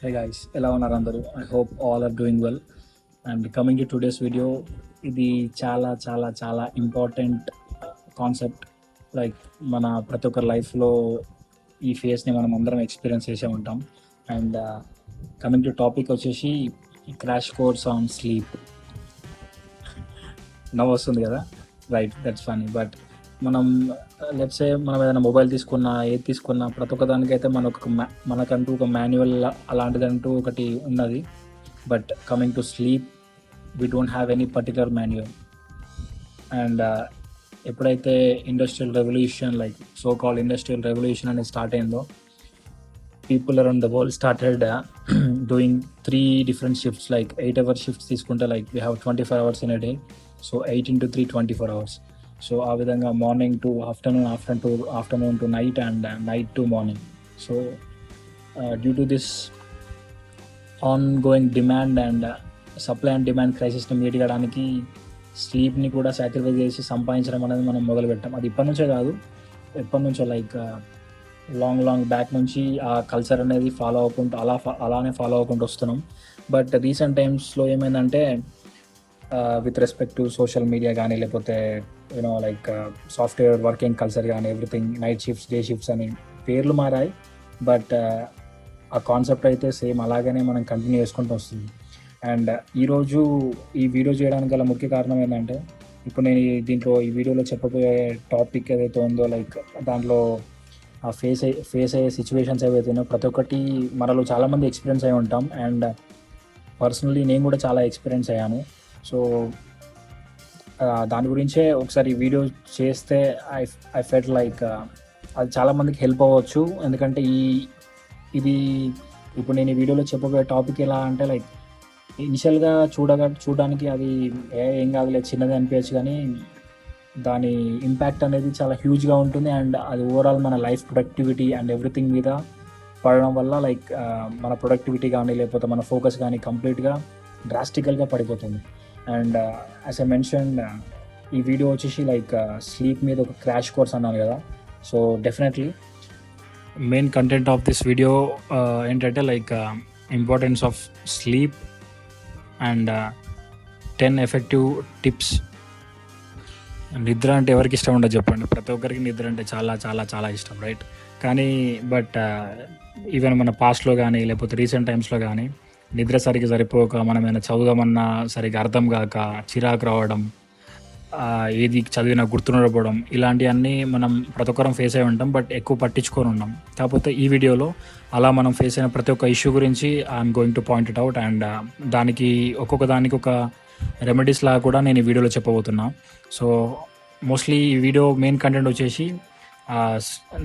Hey guys, ఎలా ఉన్నారు అందరూ? I hope all are doing well. And coming to today's video, ఇది చాలా చాలా చాలా ఇంపార్టెంట్ కాన్సెప్ట్. లైక్ మన ప్రతి ఒక్కరి లైఫ్లో ఈ ఫేస్ని మనం అందరం ఎక్స్పీరియన్స్ చేసే ఉంటాం. అండ్ కమింగ్ టు టాపిక్ వచ్చేసి క్రాష్ కోర్స్ ఆన్ స్లీప్. నవ్వు వస్తుంది కదా, రైట్, దట్స్ ఫనీ. బట్ మనం లెట్సే మనం ఏదైనా మొబైల్ తీసుకున్నా, ఏది తీసుకున్నా, ప్రతి ఒక్క దానికైతే మనకంటూ ఒక మాన్యువల్ అలాంటిదంటూ ఒకటి ఉన్నది. But coming to sleep, we don't have any particular manual. And ఎప్పుడైతే industrial revolution, like so called industrial revolution అనేది స్టార్ట్ అయిందో, people around the world started doing 3 different shifts, like 8-hour shifts తీసుకుంటే like we have 24 hours in a day. So 8 into 3, 24 hours. So ఆ విధంగా morning to afternoon to night and night to morning. So due to this on going demand and supply and demand క్రైసిస్ని meet చేయడానికి స్లీప్ని కూడా sacrifice చేసి సంపాదించడం అనేది మనం మొదలుపెట్టాం. అది ఇప్పటి నుంచే కాదు, ఎప్పటి నుంచో, లైక్ లాంగ్ బ్యాక్ నుంచి ఆ కల్చర్ అనేది అలానే ఫాలో అవ్వకుంటూ వస్తున్నాం. బట్ రీసెంట్ టైమ్స్లో ఏమైందంటే, with respect to social media కానీ, లేకపోతే you know like software working culture కానీ, everything night shifts, day shifts అని పేర్లు మారాయి. బట్ ఆ కాన్సెప్ట్ అయితే సేమ్ అలాగనే మనం కంటిన్యూ చేసుకుంటూ వస్తుంది. అండ్ ఈరోజు ఈ వీడియో చేయడానికి గల ముఖ్య కారణం ఏంటంటే, ఇప్పుడు నేను ఈ వీడియోలో చెప్పబోయే టాపిక్ ఏదైతే ఉందో, లైక్ దాంట్లో ఆ ఫేస్ అయ్యే సిచ్యువేషన్స్ ఏవైతే ఉన్నాయో ప్రతి ఒక్కటి మనలో చాలామంది ఎక్స్పీరియన్స్ అయి ఉంటాం. అండ్ పర్సనలీ నేను కూడా చాలా ఎక్స్పీరియన్స్ అయ్యాను. సో దాని గురించే ఒకసారి వీడియో చేస్తే ఐ ఫెల్ట్ లైక్ అది చాలామందికి హెల్ప్ అవ్వచ్చు. ఎందుకంటే ఇది ఇప్పుడు నేను ఈ వీడియోలో చెప్పబోయే టాపిక్ ఎలా అంటే, లైక్ ఇనిషియల్గా చూడడానికి అది ఏం కాదులే, చిన్నది అనిపించచ్చు, కానీ దాని ఇంపాక్ట్ అనేది చాలా హ్యూజ్గా ఉంటుంది. అండ్ అది ఓవరాల్ మన లైఫ్ ప్రొడక్టివిటీ అండ్ ఎవ్రీథింగ్ మీద పడడం వల్ల, లైక్ మన ప్రొడక్టివిటీ కానీ, లేకపోతే మన ఫోకస్ కానీ కంప్లీట్గా డ్రాస్టికల్గా పడిపోతుంది. అండ్ యాజ్ ఐ మెన్షన్, ఈ వీడియో వచ్చేసి లైక్ స్లీప్ మీద ఒక క్రాష్ కోర్స్ అన్నాను కదా. So definitely main content of this video ఏంటంటే, like importance of sleep and 10 effective tips. నిద్ర అంటే ఎవరికి ఇష్టం ఉండదు చెప్పండి? ప్రతి ఒక్కరికి నిద్ర అంటే చాలా చాలా చాలా ఇష్టం, రైట్? కానీ బట్ ఈవెన్ మన పాస్ట్లో కానీ, లేకపోతే రీసెంట్ టైమ్స్లో కానీ నిద్ర సరిగ్గా సరిపోక, మనం ఏమైనా చదువుదామన్నా సరిగ్గా అర్థం కాక, చిరాకు రావడం, ఏది చదివినా గుర్తుండకపోవడం, ఇలాంటివన్నీ మనం ప్రతి ఒక్కరం ఫేస్ అయి ఉంటాం. బట్ ఎక్కువ పట్టించుకొని ఉన్నాం. కాకపోతే ఈ వీడియోలో అలా మనం ఫేస్ అయిన ప్రతి ఒక్క ఇష్యూ గురించి I'm going to point it out. And దానికి ఒక్కొక్క దానికి ఒక రెమెడీస్ లాగా కూడా నేను ఈ వీడియోలో చెప్పబోతున్నా. సో మోస్ట్లీ ఈ వీడియో మెయిన్ కంటెంట్ వచ్చేసి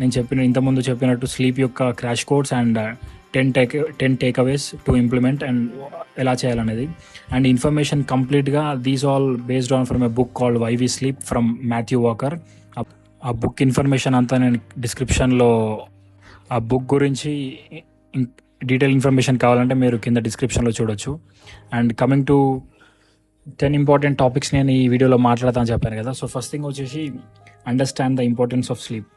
నేను ఇంతకుముందు చెప్పినట్టు స్లీప్ యొక్క crash course and 10 takeaways to implement and ఎలా చేయాలనేది. అండ్ ఇన్ఫర్మేషన్ కంప్లీట్గా these all based on from a book called why we sleep from Matthew Walker. ఆ బుక్ ఇన్ఫర్మేషన్ అంతా నేను డిస్క్రిప్షన్లో, ఆ బుక్ గురించి డీటెయిల్ ఇన్ఫర్మేషన్ కావాలంటే మీరు కింద డిస్క్రిప్షన్లో చూడొచ్చు. And coming to 10 important topics నేను ఈ వీడియోలో మాట్లాడతాను చెప్పాను కదా. సో ఫస్ట్ థింగ్ వచ్చేసి understand the importance of sleep.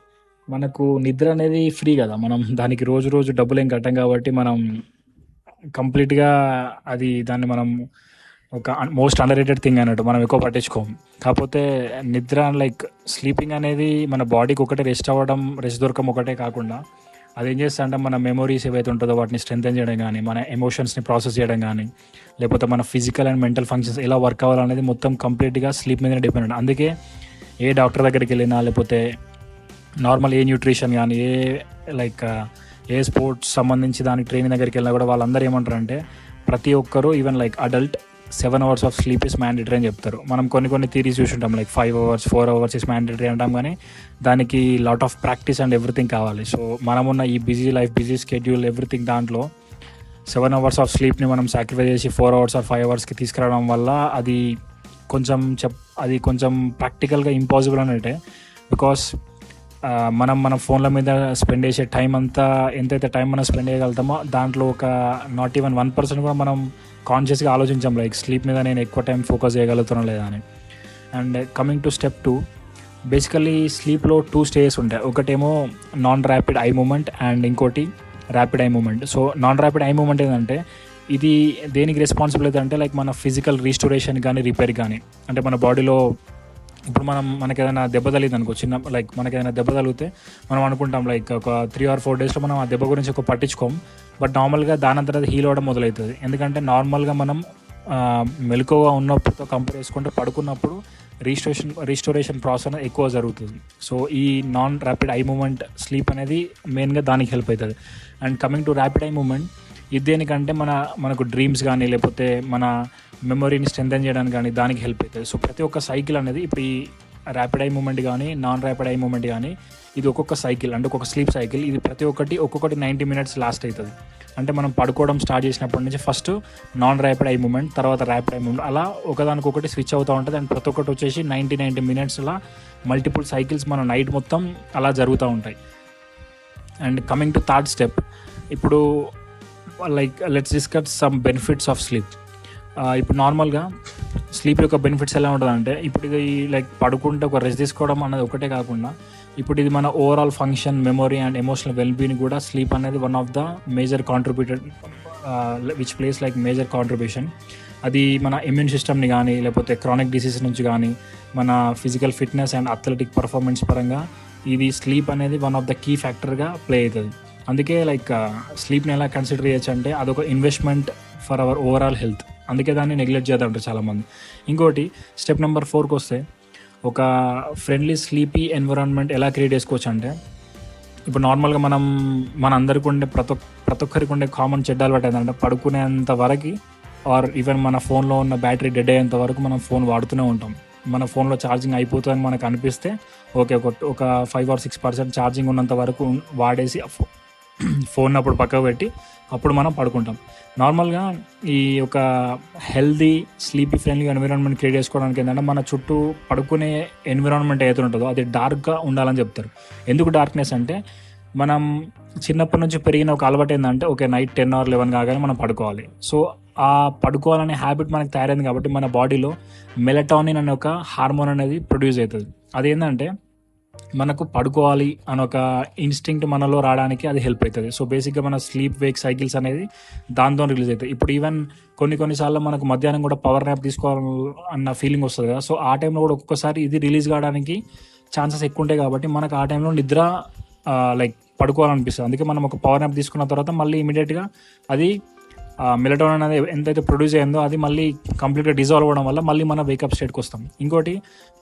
మనకు నిద్ర అనేది ఫ్రీ కదా, మనం దానికి రోజు డబ్బులు ఏం కట్టాం కాబట్టి మనం కంప్లీట్గా దాన్ని మనం ఒక మోస్ట్ అండర్ రేటెడ్ థింగ్ అన్నట్టు మనం ఎక్కువ పట్టించుకోము. కాకపోతే నిద్ర, లైక్ స్లీపింగ్ అనేది మన బాడీకి ఒకటే రెస్ట్ దొరకడం ఒకటే కాకుండా, అదేం చేస్తా అంటే మన మెమొరీస్ ఏవైతే ఉంటుందో వాటిని స్ట్రెంథెన్ చేయడం కానీ, మన ఎమోషన్స్ని ప్రాసెస్ చేయడం కానీ, లేకపోతే మన ఫిజికల్ అండ్ మెంటల్ ఫంక్షన్స్ ఎలా వర్క్ అవ్వాలనేది మొత్తం కంప్లీట్గా స్లీప్ మీదనే డిపెండ్. అందుకే ఏ డాక్టర్ దగ్గరికి వెళ్ళినా, లేకపోతే నార్మల్ ఏ న్యూట్రిషన్ కానీ, ఏ స్పోర్ట్స్ సంబంధించి దానికి ట్రైనింగ్ దగ్గరికి వెళ్ళినా కూడా వాళ్ళందరూ ఏమంటారంటే, ప్రతి ఒక్కరు even like adult 7 hours of sleep is mandatory అని చెప్తారు. మనం కొన్ని థీరీస్ చూసుంటాం, like 5 hours 4 hours is mandatory అంటాం, కానీ దానికి lot of practice and everything కావాలి. సో మనమున్న ఈ బిజీ స్కెడ్యూల్ ఎవ్రీథింగ్ దాంట్లో 7 hours ఆఫ్ స్లీప్ని మనం సాక్రిఫైస్ చేసి 4 hours or 5 hours తీసుకురావడం వల్ల అది కొంచెం ప్రాక్టికల్గా ఇంపాసిబుల్ అన్నట్టే. బికాస్ మన ఫోన్ల మీద స్పెండ్ చేసే టైం అంతా, ఎంతైతే టైం మనం స్పెండ్ చేయగలుగుతామో దాంట్లో ఒక నాట్ ఈవెన్ 1% కూడా మనం కాన్షియస్గా ఆలోచించాం, లైక్ స్లీప్ మీద నేను ఎక్కువ టైం ఫోకస్ చేయగలుగుతానో లేదా అని. And coming to step 2, basically స్లీప్లో 2 stages ఉంటాయి. ఒకటేమో non rapid eye moment and ఇంకోటి rapid eye moment. So non rapid eye moment ఏంటంటే ఇది దేనికి రెస్పాన్సిబుల్ అయితే అంటే లైక్ మన ఫిజికల్ రీస్టోరేషన్ కానీ రిపేర్ కానీ, అంటే మన బాడీలో ఇప్పుడు మనకి ఏదైనా దెబ్బ తగిలింది అనుకో, లైక్ మనకి ఏదైనా దెబ్బ తగిలితే మనం అనుకుంటాం లైక్ ఒక 3 or 4 daysలో మనం ఆ దెబ్బ గురించి ఒక పట్టించుకోం. బట్ నార్మల్గా దాని అంతా హీల్ అవ్వడం మొదలవుతుంది. ఎందుకంటే నార్మల్గా మనం మెలకువగా ఉన్నప్పుడుతో కంపేర్ చేసుకుంటే పడుకున్నప్పుడు రీస్టోరేషన్ ప్రాసెస్ అనేది ఎక్కువ జరుగుతుంది. సో ఈ non rapid eye movement sleep అనేది మెయిన్గా దానికి హెల్ప్ అవుతుంది. And coming to rapid eye movement, ఇది దేనికంటే మనకు డ్రీమ్స్ కానీ లేకపోతే మన మెమొరీని స్ట్రెంథెన్ చేయడానికి కానీ దానికి హెల్ప్ అవుతుంది. సో ప్రతి ఒక్క సైకిల్ అనేది ఇప్పుడు ఈ ర్యాపిడ్ ఐ మూమెంట్ కానీ నాన్ ర్యాపిడ్ ఐ మూమెంట్ కానీ ఇది ఒక్కొక్క సైకిల్, అంటే ఒక్కొక్క స్లీప్ సైకిల్, ఇది ప్రతి ఒక్కొక్కటి 90 minutes లాస్ట్ అవుతుంది. అంటే మనం పడుకోవడం స్టార్ట్ చేసినప్పటి నుంచి first non rapid eye movement, తర్వాత ర్యాపిడ్ ఐ మూమెంట్, అలా ఒకదానికొకటి స్విచ్ అవుతూ ఉంటుంది. అండ్ ప్రతి ఒక్కటి వచ్చేసి 90 minutes అలా మల్టిపుల్ సైకిల్స్ మన నైట్ మొత్తం అలా జరుగుతూ ఉంటాయి. And coming to third step, ఇప్పుడు like let's discuss some benefits of sleep. ఇప్పుడు నార్మల్గా స్లీప్ యొక్క బెనిఫిట్స్ ఎలా ఉంటుందంటే, ఇప్పుడు ఇది లైక్ పడుకుంటే ఒక రెస్ట్ తీసుకోవడం అనేది ఒకటే కాకుండా ఇప్పుడు ఇది మన overall function, memory and emotional wellbeing కూడా స్లీప్ అనేది one of the major contributed which place like major contribution. అది మన ఇమ్యూన్ సిస్టమ్ని కానీ లేకపోతే క్రానిక్ డిసీజ్ నుంచి కానీ మన physical fitness and athletic performance పరంగా ఇది స్లీప్ అనేది వన్ ఆఫ్ ద కీ ఫ్యాక్టర్గా ప్లే అవుతుంది. అందుకే లైక్ స్లీప్ని ఎలా కన్సిడర్ చేయొచ్చు అంటే అదొక investment for our overall health. అందుకే దాన్ని నెగ్లెక్ట్ చేద్దామంటారు చాలామంది. ఇంకోటి స్టెప్ నెంబర్ 4కి వస్తే, ఒక ఫ్రెండ్లీ స్లీపీ ఎన్విరాన్మెంట్ ఎలా క్రియేట్ చేసుకోవచ్చు అంటే, ఇప్పుడు నార్మల్గా మన అందరికీ ఉండే ప్రతి ఒక్కరికి ఉండే కామన్ చెడ్డ అలవాటు ఏంటంటే పడుకునేంత వరకు ఆర్ ఈవెన్ మన ఫోన్లో ఉన్న బ్యాటరీ డెడ్ అయ్యేంత వరకు మనం ఫోన్ వాడుతూనే ఉంటాం. మన ఫోన్లో ఛార్జింగ్ అయిపోతుందని మనకు అనిపిస్తే ఓకే ఒక 5 or 6% ఛార్జింగ్ ఉన్నంత వరకు వాడేసి ఫోన్ అప్పుడు పక్కకు పెట్టి అప్పుడు మనం పడుకుంటాం. నార్మల్గా ఈ ఒక healthy sleepy friendly environment create చేసుకోవడానికి ఏంటంటే మన చుట్టూ పడుకునే ఎన్విరాన్మెంట్ ఏదైతే ఉంటుందో అది డార్క్గా ఉండాలని చెప్తారు. ఎందుకు డార్క్నెస్ అంటే, మనం చిన్నప్పటి నుంచి పెరిగిన ఒక అలవాటు ఏంటంటే ఓకే నైట్ 10 or 11 కాగానే మనం పడుకోవాలి. సో ఆ పడుకోవాలనే హ్యాబిట్ మనకు తయారైంది కాబట్టి మన బాడీలో మెలటోనిన్ అనే ఒక హార్మోన్ అనేది ప్రొడ్యూస్ అవుతుంది. అదేంటంటే మనకు పడుకోవాలి అని ఒక ఇన్స్టింక్ట్ మనలో రావడానికి అది హెల్ప్ అవుతుంది. సో బేసిక్గా మన స్లీప్ వేక్ సైకిల్స్ అనేది దాంతో రిలీజ్ అవుతాయి. ఇప్పుడు ఈవెన్ కొన్నిసార్లు మనకు మధ్యాహ్నం కూడా పవర్ న్యాప్ తీసుకోవాలి అన్న ఫీలింగ్ వస్తుంది కదా. సో ఆ టైంలో కూడా ఒక్కొక్కసారి ఇది రిలీజ్ కావడానికి ఛాన్సెస్ ఎక్కువ ఉంటాయి కాబట్టి మనకు ఆ టైంలో నిద్ర లైక్ పడుకోవాలనిపిస్తుంది. అందుకే మనం ఒక పవర్ న్యాప్ తీసుకున్న తర్వాత మళ్ళీ ఇమీడియట్గా అది మెలటోనిన్ అనేది ఎంతైతే ప్రొడ్యూస్ అయ్యిందో అది మళ్ళీ కంప్లీట్గా డిజాల్వ్ అవ్వడం వల్ల మళ్ళీ మనం వేకప్ స్టేట్కి వస్తాం. ఇంకోటి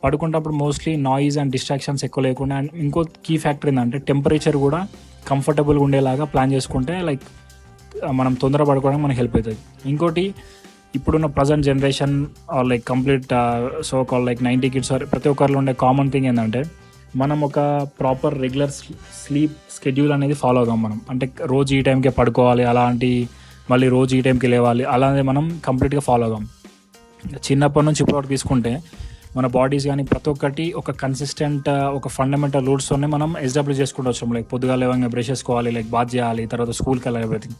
పడుకున్నప్పుడు మోస్ట్లీ నాయిస్ అండ్ డిస్ట్రాక్షన్స్ ఎక్కువ లేకుండా, అండ్ ఇంకో కీ ఫ్యాక్టర్ ఏంటంటే టెంపరేచర్ కూడా కంఫర్టబుల్గా ఉండేలాగా ప్లాన్ చేసుకుంటే లైక్ మనం తొందర పడుకోవడానికి మనకి హెల్ప్ అవుతుంది. ఇంకోటి ఇప్పుడున్న present generation like complete so call like 90 kids ప్రతి ఒక్కరిలో ఉండే కామన్ థింగ్ ఏంటంటే మనం ఒక ప్రాపర్ రెగ్యులర్ స్లీప్ స్కెడ్యూల్ అనేది ఫాలో అవుతాం. మనం అంటే రోజు ఈ టైంకే పడుకోవాలి, అలాంటి మళ్ళీ రోజు ఈ టైంకి లేవాలి, అలానే మనం కంప్లీట్గా ఫాలో అవుతాం. చిన్నప్పటి నుంచి ఇప్పటివరకు తీసుకుంటే మన బాడీస్ కానీ ప్రతి ఒక్కటి ఒక కన్సిస్టెంట్ ఒక ఫండమెంటల్ రూట్స్తోనే మనం ఎస్టాబ్లిష్ చేసుకుంటూ వచ్చాం. లైక్ పొద్దుగా లేవగా బ్రష్ చేసుకోవాలి, లైక్ బాత్ చేయాలి, తర్వాత స్కూల్కి వెళ్ళాలి, everything.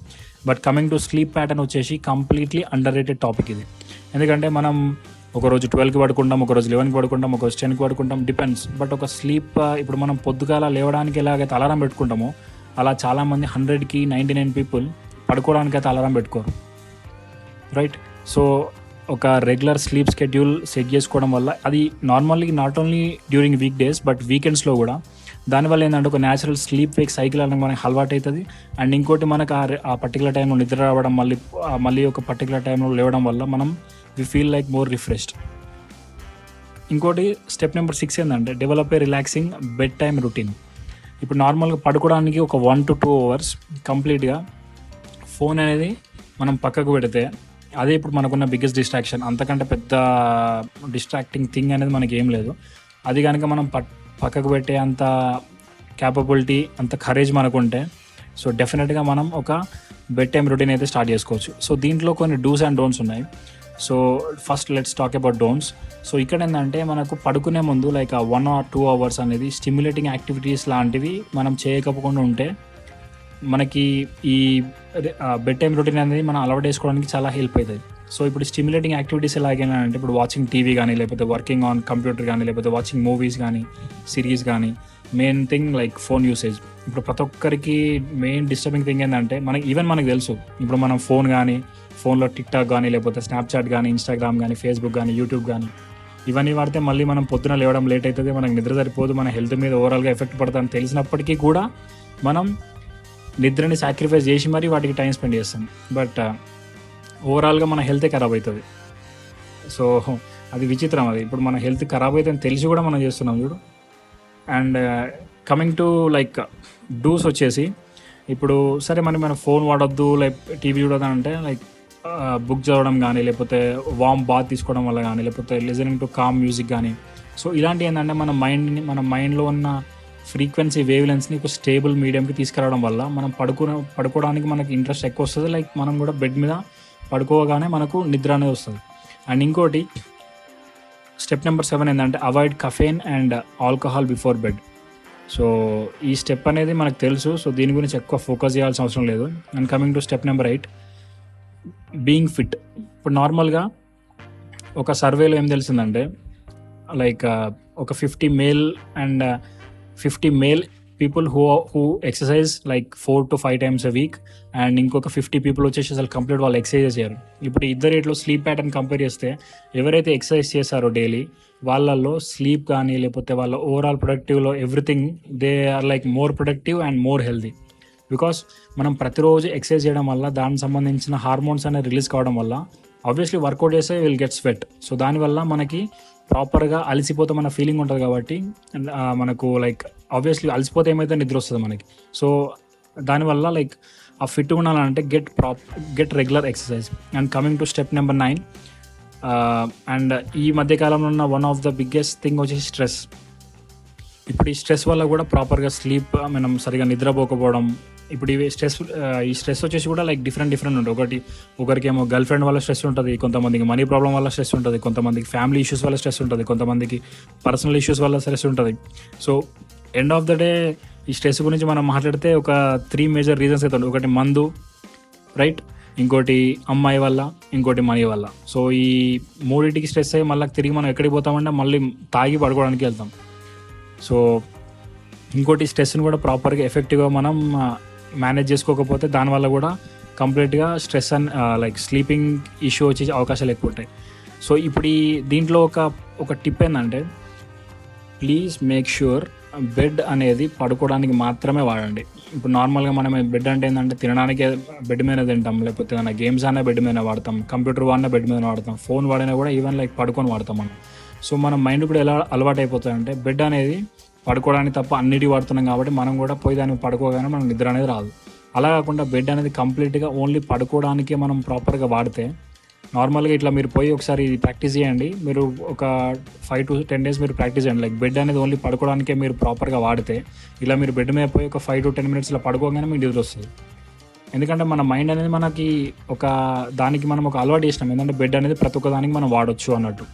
But coming to sleep pattern వచ్చేసి కంప్లీట్లీ అండర్ రేటెడ్ టాపిక్ ఇది. ఎందుకంటే మనం ఒకరోజు 12కి పడుకుంటాం, ఒకరోజు 11కి పడుకుంటాం, ఒకరోజు 10కి పడుకుంటాం, డిపెండ్స్. బట్ ఒక స్లీప్ ఇప్పుడు మనం పొద్దుగాల లేవడానికి ఎలాగైతే అలారం పెట్టుకుంటామో అలా చాలామంది 100కి 99 people పడుకోవడానికి అయితే అలారం పెట్టుకోరు, రైట్? సో ఒక రెగ్యులర్ స్లీప్ స్కెడ్యూల్ సెట్ చేసుకోవడం వల్ల అది normally not only during week days but వీకెండ్స్లో కూడా దానివల్ల ఏంటంటే ఒక న్యాచురల్ స్లీప్ వేక్ సైకిల్ అనేది మనకి అలవాటు అవుతుంది. అండ్ ఇంకోటి మనకు ఆ పర్టికులర్ టైంలో నిద్ర రావడం, మళ్ళీ ఒక పర్టికులర్ టైంలో లేవడం వల్ల మనం we feel like more refreshed. ఇంకోటి స్టెప్ నెంబర్ 6 ఏంటంటే develop a relaxing bed time routine. ఇప్పుడు నార్మల్గా పడుకోవడానికి ఒక 1 to 2 hours కంప్లీట్గా ఫోన్ అనేది మనం పక్కకు పెడితే అదే ఇప్పుడు మనకున్న బిగ్గెస్ట్ డిస్ట్రాక్షన్. అంతకంటే పెద్ద డిస్ట్రాక్టింగ్ థింగ్ అనేది మనకి ఏం లేదు. అది కనుక మనం పక్కకు పెట్టే అంత క్యాపబిలిటీ, అంత కరేజ్ మనకుంటే సో డెఫినెట్గా మనం ఒక బెడ్ టైమ్ రొటీన్ అయితే స్టార్ట్ చేసుకోవచ్చు. సో దీంట్లో కొన్ని డూస్ అండ్ డోంట్స్ ఉన్నాయి. So first let's talk about don'ts. So ఇక్కడ ఏంటంటే మనకు పడుకునే ముందు లైక్ 1 or 2 hours అనేది స్టిమ్యులేటింగ్ యాక్టివిటీస్ లాంటివి మనం చేయకపోకుండా ఉంటే మనకి ఈ బెడ్ టైమ్ రొటీన్ అనేది మనం అలవాటు చేసుకోవడానికి చాలా హెల్ప్ అవుతుంది. సో ఇప్పుడు స్టిమ్యులేటింగ్ యాక్టివిటీస్ ఎలాగైనా అంటే ఇప్పుడు వాచింగ్ టీవీ కానీ, లేకపోతే వర్కింగ్ ఆన్ కంప్యూటర్ కానీ, లేకపోతే వాచింగ్ మూవీస్ కానీ, సిరీస్ కానీ, main thing like phone usage. ఇప్పుడు ప్రతి ఒక్కరికి మెయిన్ డిస్టర్బింగ్ థింగ్ ఏంటంటే మనకు తెలుసు, ఇప్పుడు మనం ఫోన్లో టిక్టాక్ కానీ, లేకపోతే స్నాప్చాట్ కానీ, ఇన్స్టాగ్రామ్ కానీ, ఫేస్బుక్ కానీ, యూట్యూబ్ కానీ ఇవన్నీ వాడితే మళ్ళీ మనం పొద్దున లేవడం లేట్ అవుతుంది, మనకు నిద్ర సరిపోదు, మన హెల్త్ మీద ఓవరాల్గా ఎఫెక్ట్ పడుతుందని తెలిసినప్పటికీ కూడా మనం నిద్రని సాక్రిఫైస్ చేసి మరీ వాటికి టైం స్పెండ్ చేస్తాం. బట్ ఓవరాల్గా మన హెల్తే ఖరాబ్ అవుతుంది. సో అది విచిత్రం. అది ఇప్పుడు మన హెల్త్ ఖరాబ్ అవుతుందని తెలిసి కూడా మనం చేస్తున్నాం చూడు. And coming to like do's వచ్చేసి, ఇప్పుడు సరే మన ఫోన్ వాడొద్దు, లైక్ టీవీ చూడొద్దు అంటే లైక్ బుక్ చదవడం కానీ, లేకపోతే వామ్ బాత్ తీసుకోవడం వల్ల కానీ, లేకపోతే లిజనింగ్ టు కామ్ మ్యూజిక్ కానీ. సో ఇలాంటివి ఏంటంటే మన మైండ్లో ఉన్న ఫ్రీక్వెన్సీ వేవ్ లెన్స్ని ఒక స్టేబుల్ మీడియంకి తీసుకురావడం వల్ల మనం పడుకోవడానికి మనకి ఇంట్రెస్ట్ ఎక్కువ వస్తుంది. లైక్ మనం కూడా బెడ్ మీద పడుకోగానే మనకు నిద్ర అనేది వస్తుంది. అండ్ ఇంకోటి స్టెప్ నెంబర్ 7 ఏంటంటే avoid caffeine and alcohol before bed. So ఈ స్టెప్ అనేది మనకు తెలుసు, సో దీని గురించి ఎక్కువ ఫోకస్ చేయాల్సిన అవసరం లేదు. And coming to step number 8, being fit. ఇప్పుడు నార్మల్గా ఒక సర్వేలో ఏం తెలిసిందంటే లైక్ ఒక 50 male people who exercise like 4 to 5 times a week, and ఇంకొక 50 people వచ్చేసి అసలు కంప్లీట్ వాళ్ళు ఎక్సర్సైజ్ చేయరు. ఇప్పుడు ఇద్దరిట్లో స్లీప్ ప్యాటర్న్ కంపేర్ చేస్తే ఎవరైతే ఎక్సర్సైజ్ చేశారో డైలీ వాళ్ళల్లో స్లీప్ కానీ, లేకపోతే వాళ్ళ ఓవరాల్ ప్రొడక్టివ్లో everything they are like more productive and more healthy. Because మనం ప్రతిరోజు ఎక్సర్సైజ్ చేయడం వల్ల దానికి సంబంధించిన హార్మోన్స్ అనేవి రిలీజ్ కావడం వల్ల ఆబ్వియస్లీ వర్కౌట్ చేస్తే విల్ గెట్ స్వెట్. సో దానివల్ల మనకి ప్రాపర్గా అలసిపోతామన్న ఫీలింగ్ ఉంటుంది కాబట్టి మనకు లైక్ ఆబ్వియస్లీ అలసిపోతే ఏమైతే నిద్ర వస్తుంది మనకి. సో దానివల్ల లైక్ ఆ ఫిట్ ఉండాలంటే get regular exercise. And coming to step number 9, and ఈ మధ్యకాలంలో ఉన్న one of the biggest thing వచ్చేసి స్ట్రెస్. ఇప్పుడు ఈ స్ట్రెస్ వల్ల కూడా ప్రాపర్గా స్లీప్ మనం సరిగా నిద్రపోకపోవడం. ఇప్పుడు ఈ స్ట్రెస్ వచ్చేసి కూడా లైక్ డిఫరెంట్ ఉంటుంది. ఒకరికేమో గర్ల్ ఫ్రెండ్ వల్ల స్ట్రెస్ ఉంటుంది, కొంతమందికి మనీ ప్రాబ్లం వల్ల స్ట్రెస్ ఉంటుంది, కొంతమందికి ఫ్యామిలీ ఇష్యూస్ వల్ల స్ట్రెస్ ఉంటుంది, కొంతమందికి పర్సనల్ ఇష్యూస్ వల్ల స్ట్రెస్ ఉంటుంది. So end of the day ఈ స్ట్రెస్ గురించి మనం మాట్లాడితే ఒక 3 మేజర్ రీజన్స్ అయితే ఉంటాయి. ఒకటి మందు, రైట్, ఇంకోటి అమ్మాయి వల్ల, ఇంకోటి మనీ వల్ల. సో ఈ మూడింటికి స్ట్రెస్ అయ్యి మళ్ళీ తిరిగి మనం ఎక్కడికి పోతామంటే మళ్ళీ తాగి పడుకోవడానికి వెళ్తాం. సో ఇంకోటి స్ట్రెస్ని కూడా ప్రాపర్గా ఎఫెక్టివ్గా మనం మేనేజ్ చేసుకోకపోతే దానివల్ల కూడా కంప్లీట్గా stress and like sleeping issue వచ్చే అవకాశాలు ఎక్కువ ఉంటాయి. సో ఇప్పుడు దీంట్లో ఒక టిప్ ఏంటంటే, ప్లీజ్ మేక్ ష్యూర్ బెడ్ అనేది పడుకోవడానికి మాత్రమే వాడండి. ఇప్పుడు నార్మల్గా మనం బెడ్ అంటే ఏంటంటే తినడానికి బెడ్ మీద తింటాం, లేకపోతే ఏదైనా గేమ్స్ అనే బెడ్ మీద వాడతాం, కంప్యూటర్ వాడిన బెడ్ మీద వాడతాం, ఫోన్ వాడినా కూడా ఈవెన్ లైక్ పడుకొని వాడతాం మనం. సో మన మైండ్ కూడా ఎలా అలవాటు అయిపోతుందంటే బెడ్ అనేది పడుకోవడానికి తప్ప అన్నిటికీ వాడుతున్నాం కాబట్టి మనం కూడా పోయి దాన్ని పడుకోగానే మనకు నిద్ర అనేది రాదు. అలా కాకుండా బెడ్ అనేది కంప్లీట్గా ఓన్లీ పడుకోవడానికే మనం ప్రాపర్గా వాడితే, నార్మల్గా ఇట్లా మీరు పోయి ఒకసారి ఇది ప్రాక్టీస్ చేయండి. మీరు ఒక 5 to 10 days మీరు ప్రాక్టీస్ చేయండి. లైక్ బెడ్ అనేది ఓన్లీ పడుకోవడానికే మీరు ప్రాపర్గా వాడితే, ఇలా మీరు బెడ్ మీద పోయి ఒక 5 to 10 minutes ఇలా పడుకోగానే మీకు నిద్ర వస్తుంది. ఎందుకంటే మన మైండ్ అనేది మనకి దానికి మనం ఒక అలవాటు చేసినాం, ఎందుకంటే బెడ్ అనేది ప్రతి ఒక్క దానికి మనం వాడొచ్చు అన్నట్టు.